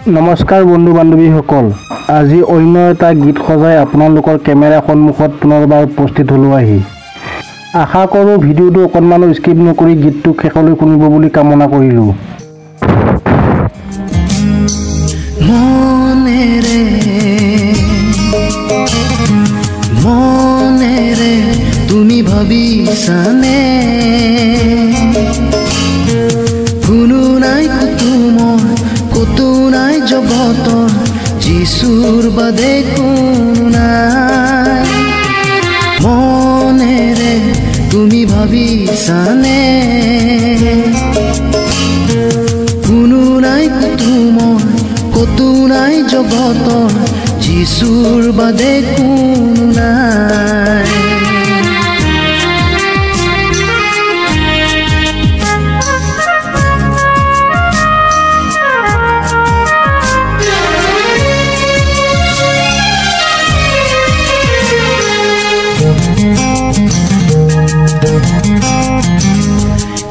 নমস্কাৰ বন্ধু বান্ধৱীসকল, আজি অন্য এটা গীত সজাই আপোনালোকৰ কেমেৰা সন্মুখত পুনৰবাৰ উপস্থিত হলো আহি। আশা কৰোঁ ভিডিঅ'টো অকণমানো স্কিপ নকৰি গীতটো শেষলৈ শুনিব বুলি কামনা কৰিলোঁ। মনেৰে তুমি ভাবিছানে কোনো নাই কুতুমৰ কতো নাই জগতৰ যিশুৰ বাদে কোনো নাই। মনেৰে তুমি ভাবিছানে কোনো নাই কুতুমৰ কতো নাই জগতৰ যিশুৰ বাদে কোনো নাই।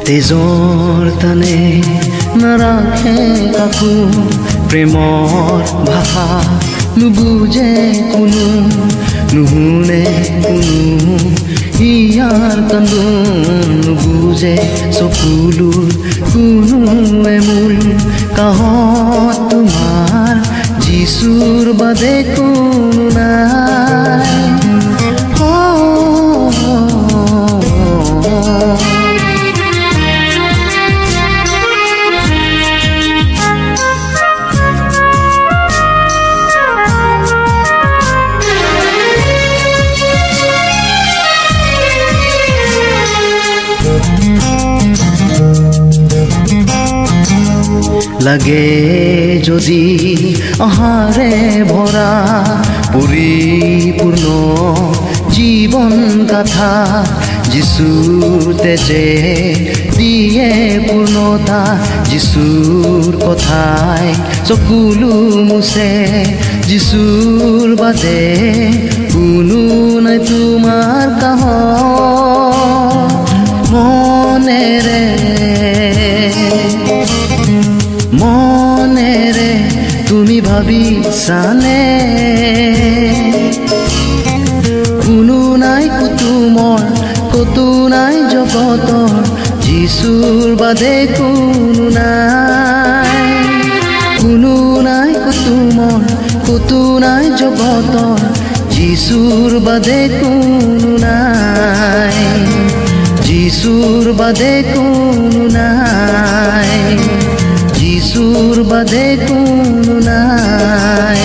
তেজৰ তানে নাৰাখে কাকো, প্ৰেমৰ ভাষা নুবুজে কোনো, নুশুনে কোনো ইয়াৰ কান্দোন, নুবুজে চকুলোৰ কোনোৱে মূল কাহত তোমাৰ যিশুৰ বাদে কোনো নাই। লাগে যদি আহাৰে ভৰা পৰিপূৰ্ণ জীৱন গাথা, যিশুৰ তেজে দিয়ে পূৰ্ণতা, যিশুৰ কথাই চকুলো মুছে, যিশুৰ বাদে কোনো নাই তোমাৰ কাহ। মনেৰে তুমি ভাবিছানে কোনো নাই কুতুমৰ কতো নাই জগতৰ যিশুৰ বাদে কোনো নাই। কোনো নাই কুতুমৰ কতো নাই জগতৰ যিশুৰ বাদে কোনো নাই। যিশুৰ বাদে কোনো নাই, যিশুৰ বাদে কোনো নাই।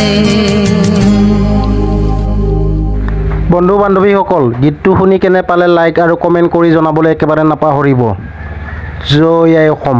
বন্ধু বান্ধৱীসকল, গীতটো শুনি কেনে পালে লাইক আৰু কমেণ্ট কৰি জনাবলৈ একেবাৰে নাপাহৰিব। জয় আই অসম।